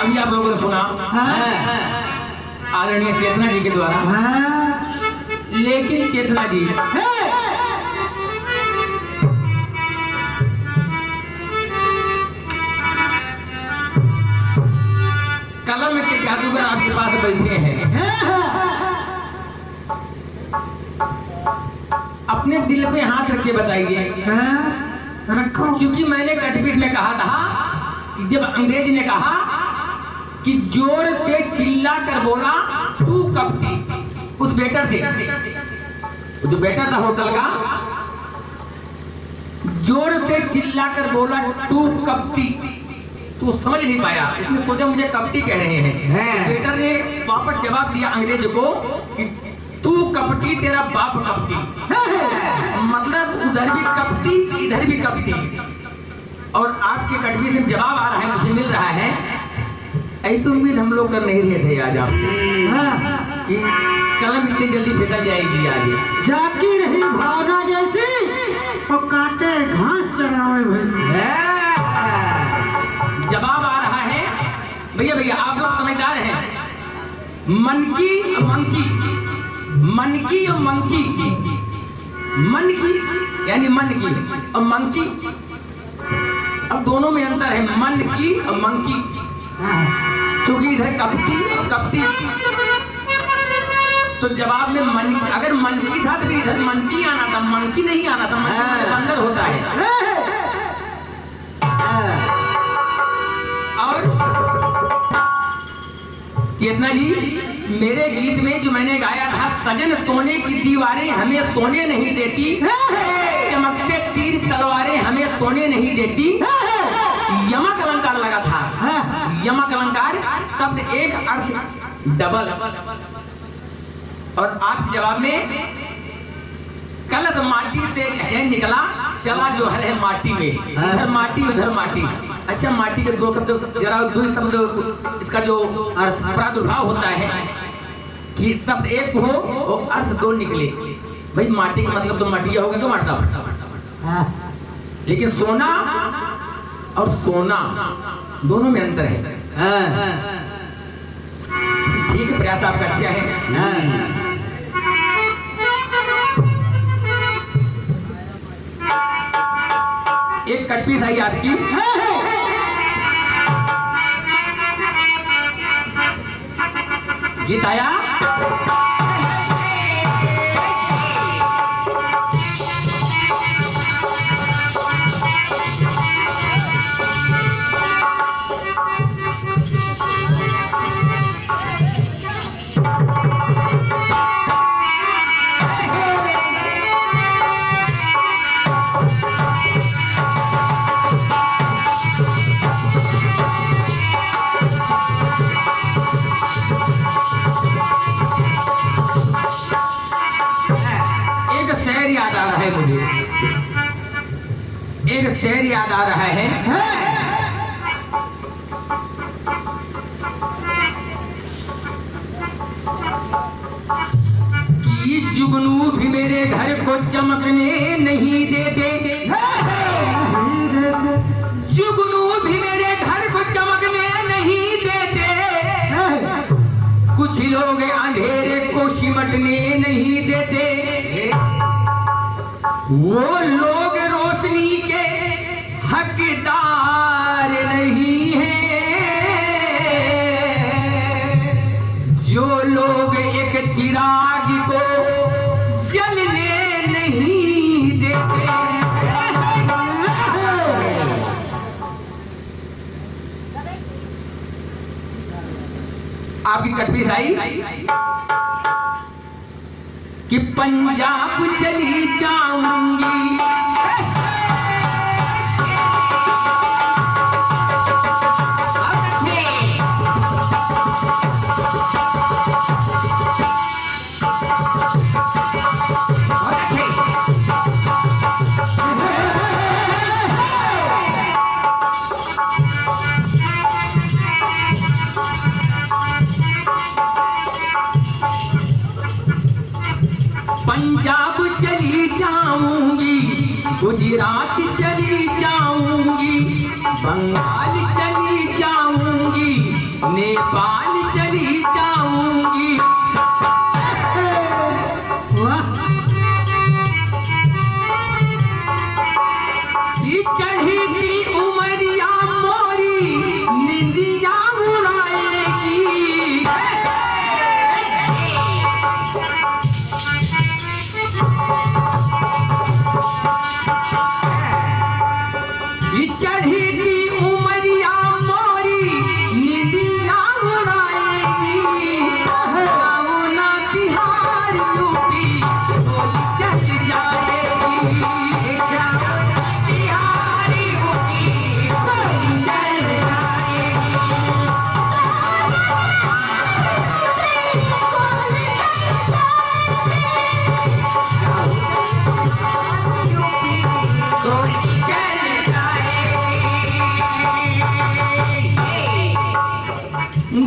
अभी आप लोगों ने सुना आदरणीय चेतना जी के द्वारा, लेकिन चेतना जी कलम के जादूगर आपके पास बैठे हैं, अपने दिल पे हाथ रख के बताइए। रखो। क्योंकि मैंने कटपीस में कहा था कि जब अंग्रेज ने कहा कि जोर से चिल्ला कर बोला तू कब थी, उस वेटर से, जो वेटर था होटल का, जोर से चिल्ला कर बोला तू कब थी, तो समझ नहीं पाया, उसने सोचा मुझे कपटी कह रहे हैं। वेटर ने वापस जवाब दिया अंग्रेज को कि तू कपटी, तेरा बाप कपटी। मतलब उधर भी कपटी इधर भी कपटी। और आपके कटवी से जवाब आ रहा है, मुझे मिल रहा है। ऐसी उम्मीद हम लोग कर नहीं रहे थे आज आपसे कि कलम इतनी जल्दी फिसल जाएगी। आज जाती रही भावना जैसी और काटे घास चढ़ावे वैसी। जवाब आ रहा है। भैया भैया आप लोग समझदार हैं। मनकी और मंकी, मनकी और मंकी, मन की यानी मन की और मंकी, अब दोनों में अंतर है, मन की और मंकी। क्योंकि इधर कपटी और कपटी, तो जवाब में मन की, अगर मन की था तो इधर मनकी आना था, मंकी नहीं आना था। मंकी अंदर होता है। और चेतना जी, मेरे गीत में जो मैंने गाया था, सजन सोने की दीवारें हमें सोने नहीं देती, चमकते तीर तलवारें हमें सोने नहीं देती, यमक अलंकार लगा था। यमक अलंकार शब्द एक अर्थ डबल। और आपके जवाब में कलश माटी से निकला, चला जो है माटी में, इधर माटी उधर माटी। अच्छा, माटी के दो शब्द, जरा दो शब्द, इसका जो अर्थ प्रादुर्भाव होता है कि शब्द एक हो और अर्थ दो निकले। भाई माटी का मतलब तो मटिया होगा तो मरता, लेकिन सोना और सोना दोनों में अंतर है। ठीक है, प्रयास आपका अच्छा है। एक कटपीस आई आपकी, गीत आया। एक शेर याद आ रहा है। कि जुगनू भी मेरे घर को चमकने नहीं देते, जुगनू भी मेरे घर को चमकने नहीं देते, कुछ लोग अंधेरे को सिमटने नहीं देते, वो लोग रोशनी के हकदार नहीं हैं, जो लोग एक चिराग को जलने नहीं देते। आपकी कटपीस आई कि पंजाब चली जाऊंगी, पंजाब चली जाऊंगी, गुजरात चली जाऊंगी, बंगाल चली जाऊंगी, नेपाल चली जाऊंगी। चढ़ी थी उमरिया मोरी निंदिया उड़ाएगी। चढ़ी थी उमरिया मोरी निंदिया उड़ाएगी। ना बिहार यूपी बोली चल जाएगी।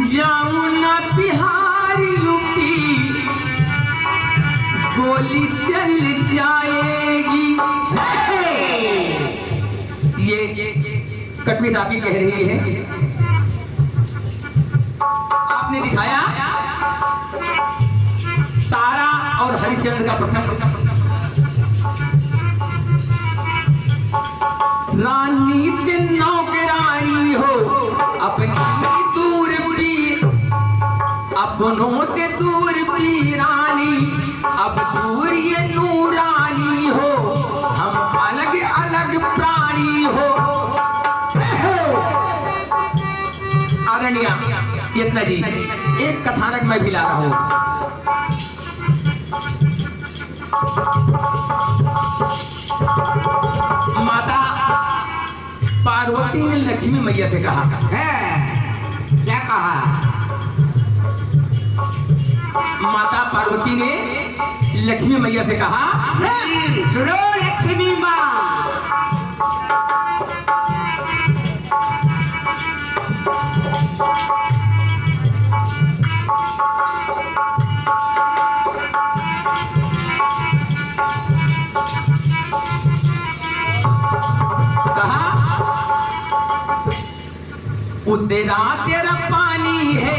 जाऊं ना बिहार यूपी गोली चल जाएगी। ये कटवी साहब की कह रही है। आपने दिखाया तारा और हरिश्चंद्र का प्रसंग। रानी से नौकरानी हो अपनी दूर पीर, अपनों से दूर पीरानी, अब दूर ये नूरानी हो, हम अलग अलग प्राणी हो। आदरणीय चेतना जी, एक कथानक मैं भी ला रहा हूं। माता पार्वती ने लक्ष्मी मैया से कहा है, क्या कहा? माता पार्वती ने लक्ष्मी मैया से कहा, सुनो लक्ष्मी माँ, कहा उतेरा तेरा पानी है,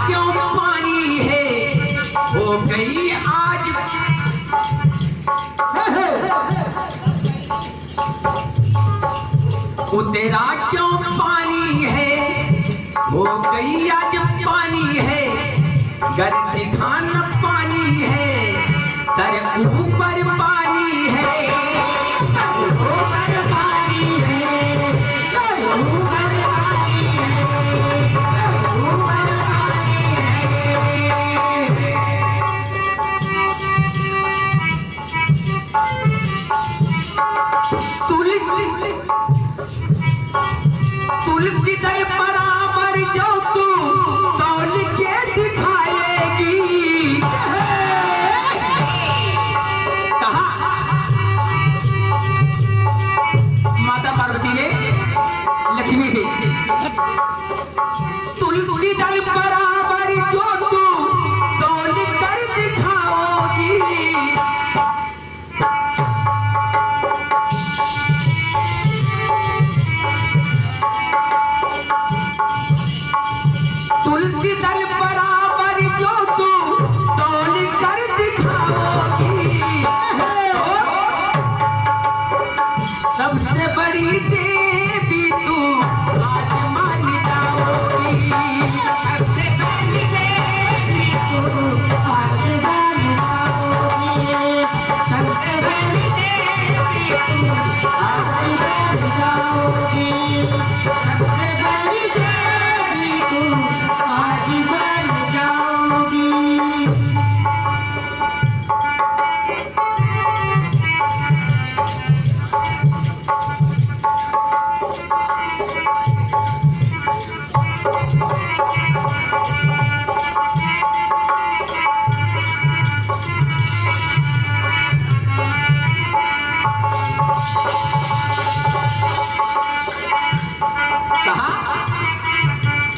क्यों पानी है हो गई आज, तेरा क्यों पानी है हो गई आज पानी है, घर दिखान पानी है, तर ऊपर पानी है, ऊपर पानी है, ऊपर पानी है, ऊपर पानी है। तुलसी दल बराबर जो तू तौल के दिखाएगी। कहा माता पार्वती ने लक्ष्मी से, तुलसी दल बराबर जो तू तौल कर दिखाओगी। तुलसी दल बराबर जो तू तौल कर दिखाओगी। सबसे बड़ी देवी तू आज मान जाओगी। सबसे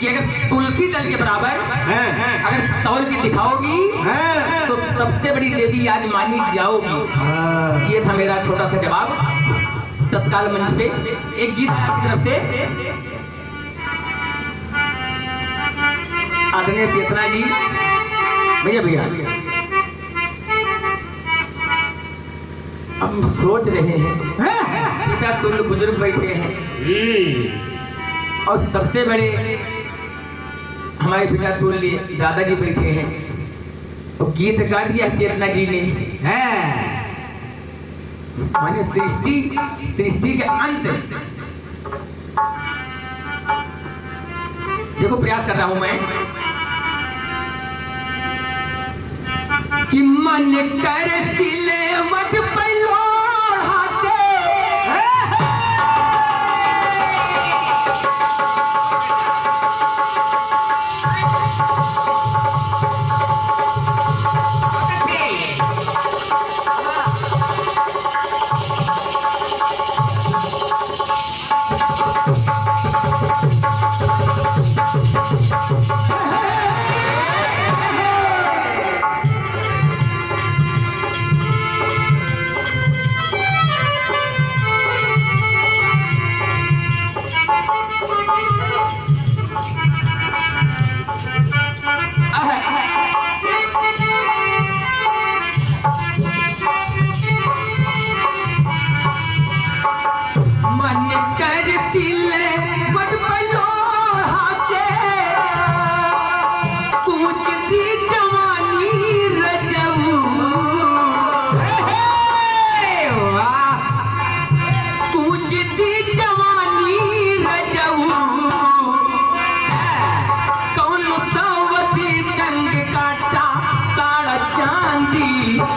कि अगर तुलसी दल के बराबर अगर तौल के दिखाओगी तो सबसे बड़ी देवी आज मानी जाओगी। ये था मेरा छोटा सा जवाब तत्काल मंच पे। एक गीत आपकी तरफ से आदरणीय चेतना जी। भैया हम सोच रहे हैं पिता तुल्य बुजुर्ग बैठे हैं और सबसे बड़े हमारे पिता तुल्य दादाजी बैठे हैं और गीत गा दिया चेतना जी ने माने सृष्टि के अंत। देखो प्रयास कर रहा हूं मैं कि मन कर सिलेवट पलोड़ाते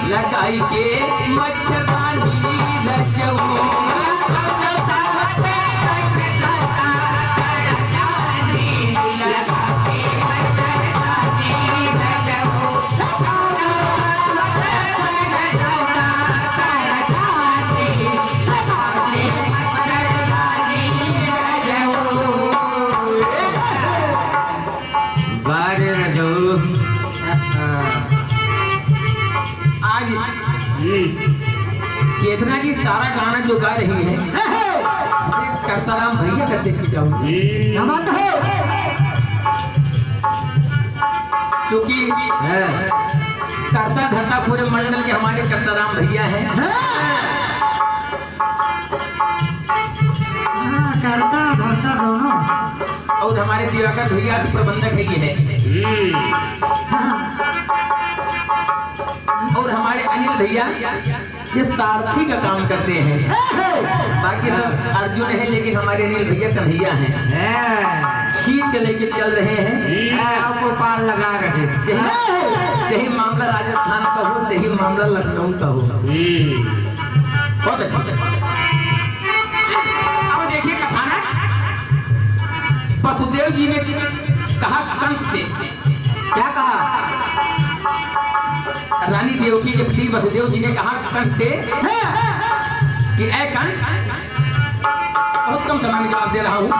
लगाई के मच्छरदानी चेतना जी सारा गाना जो गा रही है कर्ताराम भैया करते की क्योंकि करता धरता पूरे मंडल के हमारे कर्ताराम भैया हैं। करता धरता दोनों और हमारे दिवाकर भैया प्रबंधक है ये है और हमारे अनिल भैया ये सारथी का काम करते हैं। बाकी सब अर्जुन है लेकिन हमारे अनिल भैया कन्हैया हैं। खींच के लेके चल रहे हैं को पार लगा रहे हैं। यही मामला राजस्थान का हो यही मामला लखनऊ का हो। बहुत अच्छा। अब देखिए कथानक वसुदेव जी ने कहा कंस से क्या कहा। रानी देवकी के पति वसुदेव जी ने कहा कंस से कि ऐ कंस, बहुत कम समय में जवाब दे रहा हूं।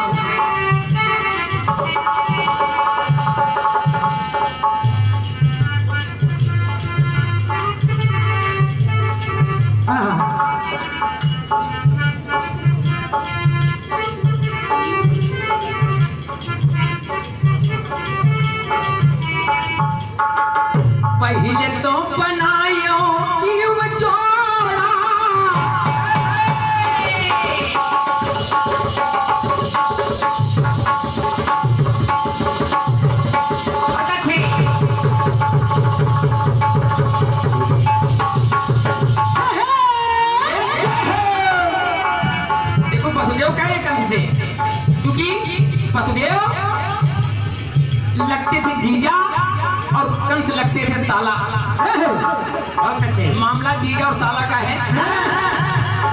पहले तो बनायो युव जोड़ा देखो वसुदेव कह रहे कंस से, क्योंकि वसुदेव लगते थे जीजा और कंस लगते थे साला। मामला जीजा और साला का है।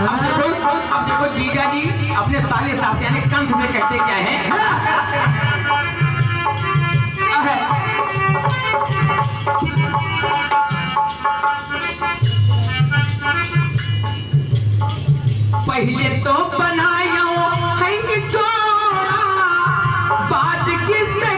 अब देखो जीजा जी अपने साले साथ यानी कंस में कहते क्या है। पहले तो बनायो है जोड़ा बाद किससे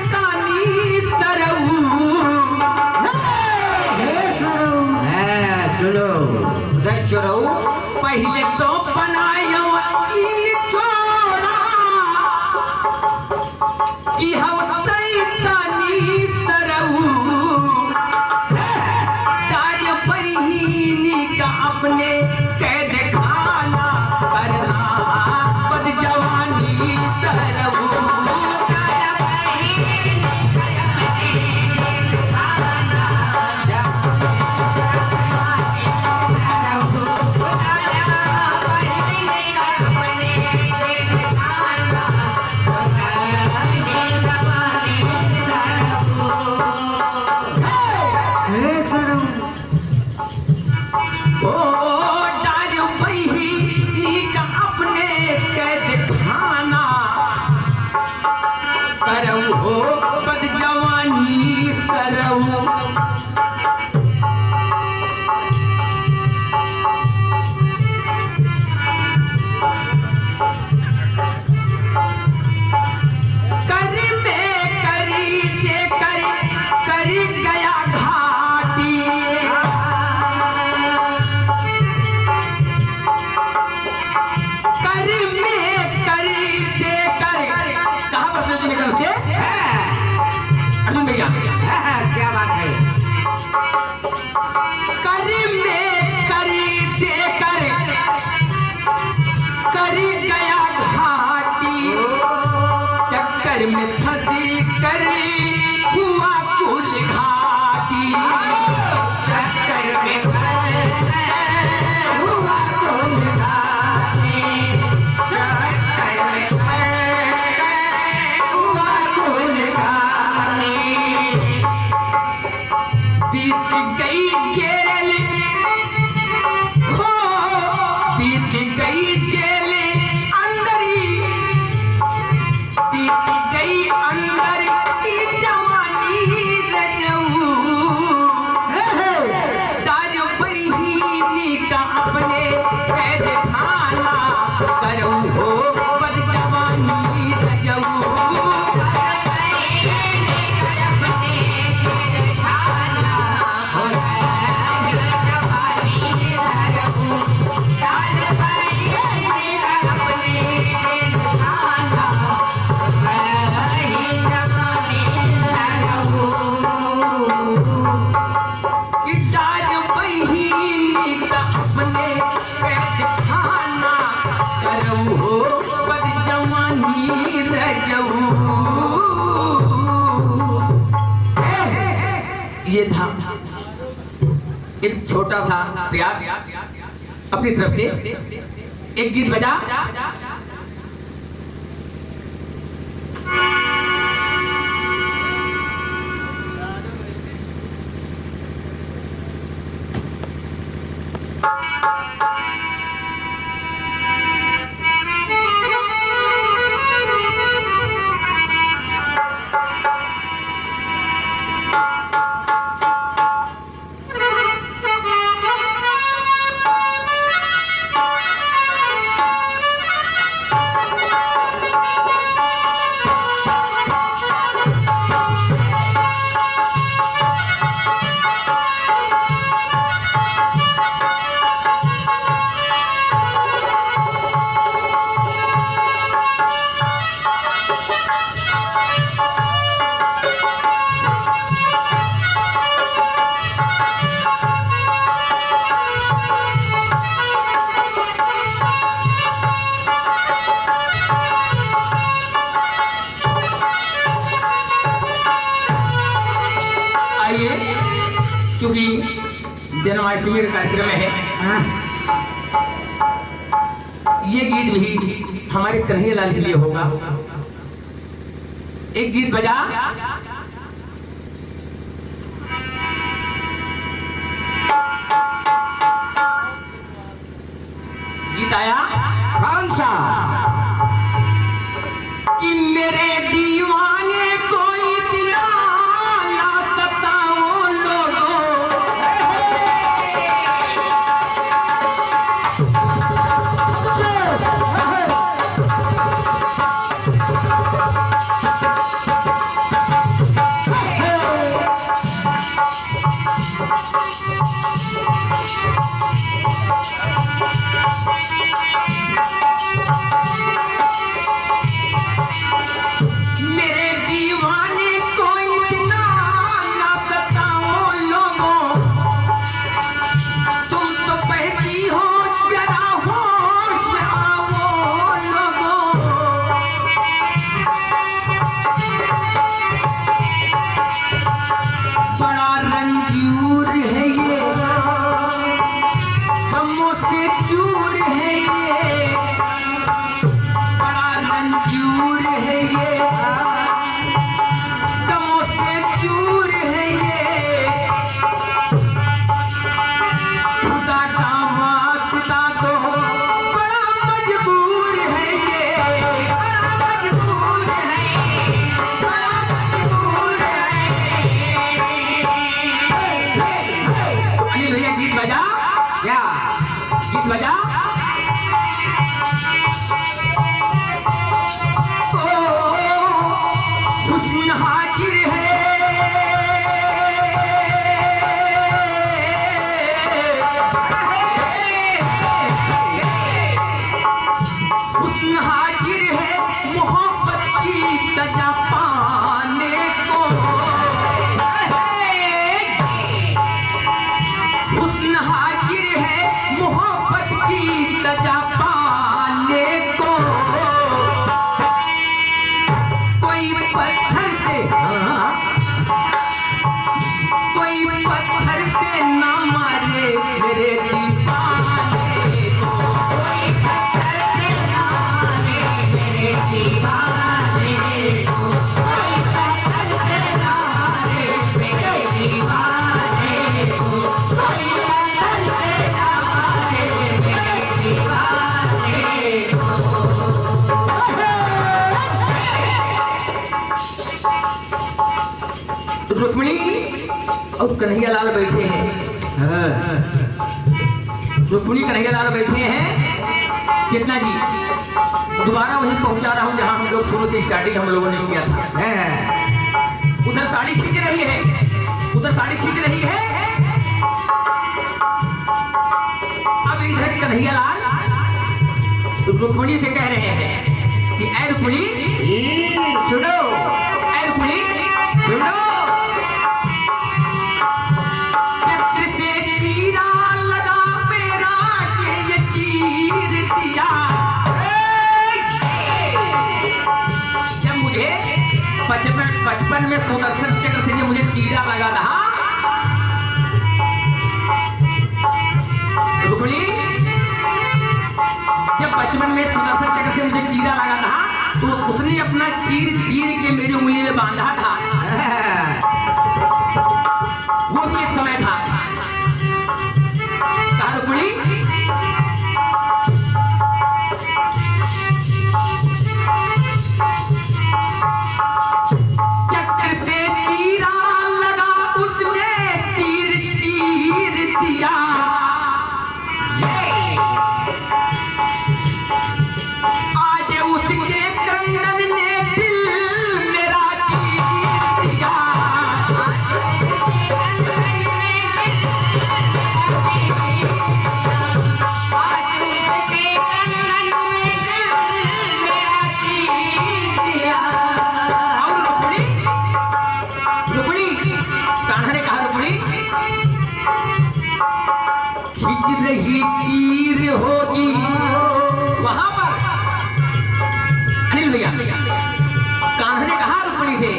हो बद जवानी सरऊ। क्या बात है। कर में करी दे कर करी गया घाटी, चक्कर में फंसी करी हुआ कुल घाटी। चक्कर में हुआ कुल घाटी, चक्कर में हुआ कुल घाटी। बीत गई जेल हो, बीत गई जेल अंदरी, बीत गई अंदर की जवानी रजऊ। दार बहीनी का अपने कैद खाना करो हो बद जवानी रजऊ। ये था एक छोटा सा प्रयास अपनी तरफ से। एक गीत बजा। क्योंकि जन्माष्टमी का कार्यक्रम है, ये गीत भी हमारे कन्हैया लाल के लिए होगा। एक गीत बजा। गीत आया कौन सा? कि मेरे दीवाने कोई दिला ना सताओ लोगों। हाजिर है हुस्न हाजिर है मोहब्बत की सजा पाने को हुस्न हाजिर है मोहब्बत की सजा पाने को कोई पत्थर से ना मारे मेरे दीवाने को कोई पत्थर से ना मारे मेरे दीवाने को कोई पत्थर से ना मारे मेरे दीवाने को कोई पत्थर से ना मारे मेरे दीवाने को। रुक्मिणी और कन्हैया लाल बैठे हैं। रुक्मिणी कन्हैया लाल बैठे हैं। चेतना जी दोबारा वहीं पहुंचा रहा हूं जहां हम लोग शुरू से स्टार्टिंग हम लोगों ने किया था। उधर साड़ी खींच रही है, उधर साड़ी खींच रही है। अब इधर कन्हैया लाल रुक्मिणी से कह रहे हैं कि ऐ रुक्मिणी सुनो, ऐ रुक्मिणी सुनो, बचपन में सुदर्शन चक्र से मुझे चीरा लगा था। रुक्मिणी जब बचपन में सुदर्शन चक्र से मुझे चीरा लगा था तो उसने अपना चीर चीर के मेरी उंगली में बांधा था। वो भी एक समय था। कहा रुक्मिणी रही चीर होगी वहां पर। अनिल भैया कान्हा ने कहा रुक्मिणी से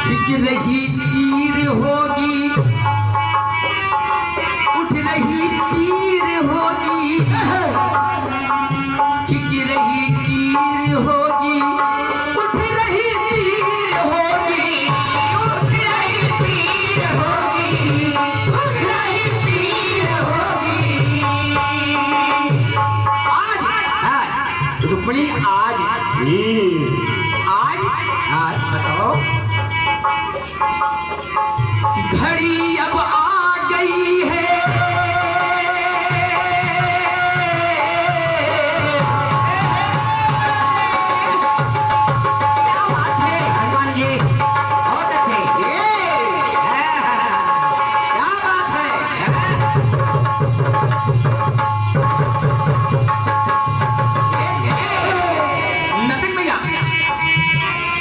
खिंच रही चीर होगी, उठ रही चीर होगी, खिंच रही चीर होगी, उठ रही चीर होगी, उठ रही चीर होगी, रुक्मिणी आज आज बताओ घड़ी अब आ गई है। क्या बात है हनुमान जी, बहुत अच्छे, क्या बात है।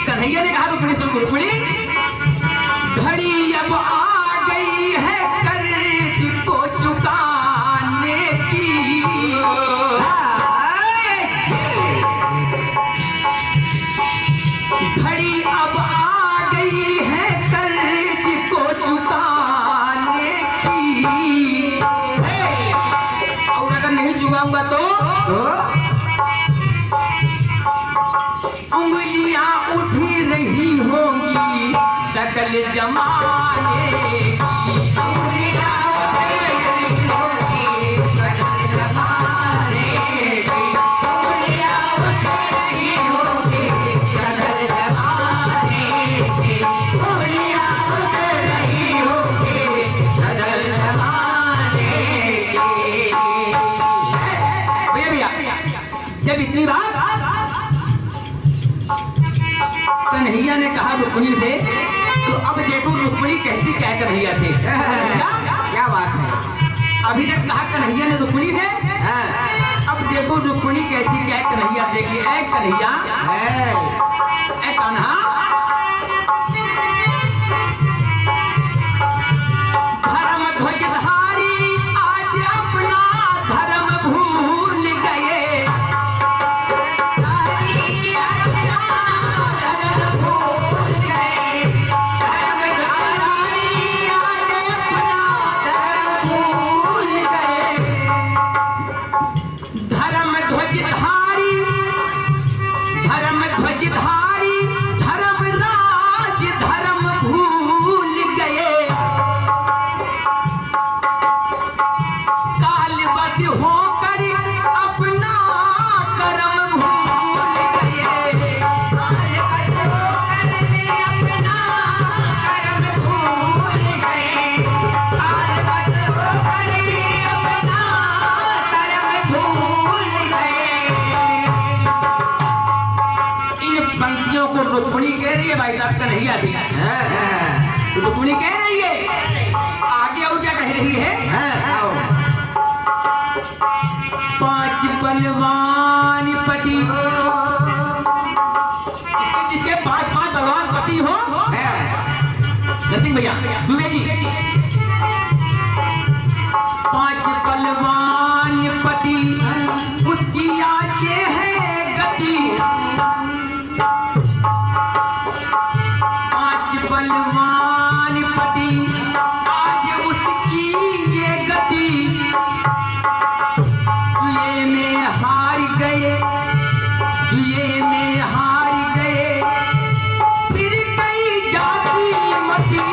कन्हैया ने कहा रुक्मिणी से रुक्मिणी घड़ी अब आ गई है कर्ज को चुकाने की। घड़ी अब आ गई है कर्ज को चुकाने की। और अगर नहीं चुकाऊंगा तो उंगलियां उठी रही होंगी सकल जमाने की। उंगलियां उठी रही होंगी सकल जमाने की। उंगलियां उठी रही होंगी सकल जमाने की। उंगलियां उठी रही होंगी सकल जमाने की। भैया जब इतनी बात कन्हैया ने कहा रुक्मिणी से, तो अब देखो रुक्मिणी कहती क्या कन्हैया थे। क्या बात है। अभी तक कहा कन्हैया ने रुक्मिणी से, अब देखो रुक्मिणी कहती क्या कन्हैया से कि ऐ कन्हैया, ऐ कान्हा, धर्म ध्वजधारी आज अपना धर्म भूल गए। रुक्मिणी कह रही है भाई साहब कन्हैया थी, रुक्मिणी कह रही है, आगे और क्या कह रही है। पांच बलवान पति, जिसके पांच बलवान पति हो, नथिंग भैया दुबे जी, पांच बलवान पति उसकी आगे है गति। बलवान पति आज उसकी ये गति, जुए में हार गए, जुए में हार गए, फिर कई जाति मती,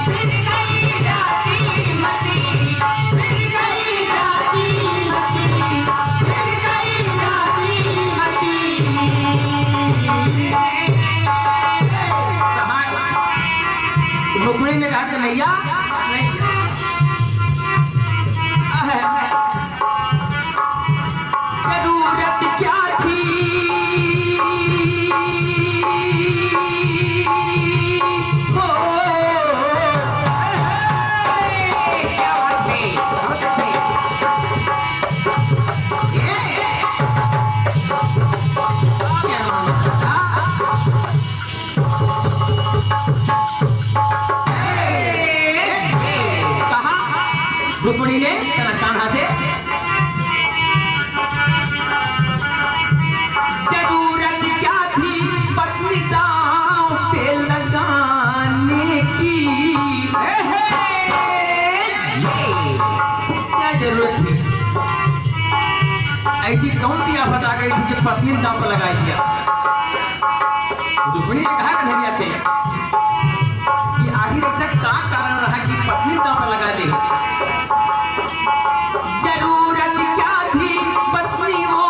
फिर कई जाति मती, फिर कई जाति मती, फिर कई जाति मती। रुक्मिणी ने कहा कन्हैया, जरूरत क्या थी, हो क्या बात है, बहुत अच्छी। रुक्मिणी ने कान्हा से, जरूरत क्या थी पत्नी दांव पे लगाने की, क्या जरूरत थी, ऐसी कौन सी आफत आ गई थी कि पत्नी दांव पर लगा दिया। रुक्मिणी ने कहा कन्हैया से कि आखिर ऐसा क्या कारण रहा कि पत्नी दांव पर लगा दे। जरूरत क्या थी पत्नी वो,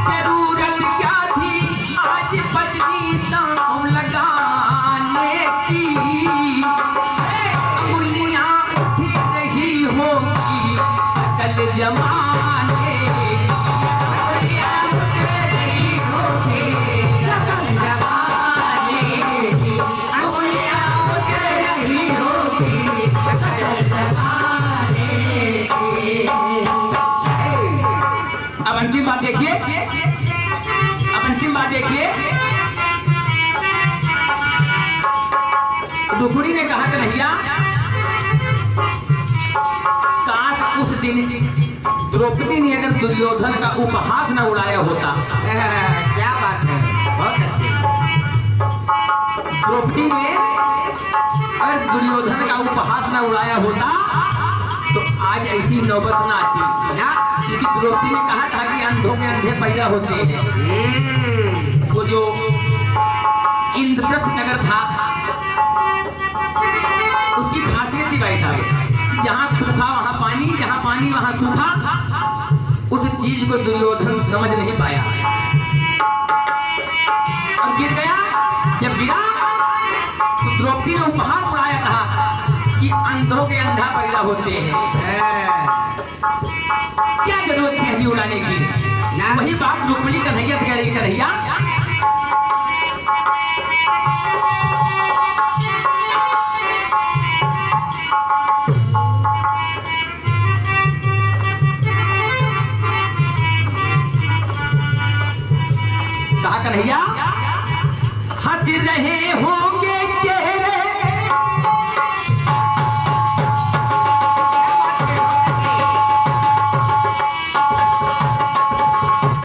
जरूरत क्या थी आज पत्नी दांव लगाने की, अंगुलियां उठ रही होगी अकल जमाने की, अंगुलियां उठ रही होगी अकल जमाने की, अंगुलियां उठ रही होगी अकल जमाने की। अब अंतिम बात देखिए, अब अंतिम बात देखिए, रुक्मिणी ने कहा कन्हैया, काश उस दिन द्रौपदी ने अगर दुर्योधन का उपहास न उड़ाया होता। क्या बात है, बहुत अच्छी। द्रौपदी ने अगर दुर्योधन का उपहास न उड़ाया होता तो आज ऐसी नौबत न आती ना, क्योंकि द्रौपदी ने कहा था कि अंधों के अंधे पैदा होते हैं। वो जो इंद्रप्रस्थ नगर था उसकी खासियत थी भाई साहब, जहाँ सूखा वहाँ पानी, जहाँ पानी वहाँ सूखा। उस चीज को दुर्योधन समझ नहीं पाया और गिर गया। जब गिरा तो द्रौपदी ने उपहार उड़ाया था कि अंधों के अंधा पैदा होते हैं। क्या जरूरत थी हंसी उड़ाने की ना? वही बात रुक्मिणी कन्हैया कह रही, कन्हैया कहा, कन्हैया हंस रहे होंगे के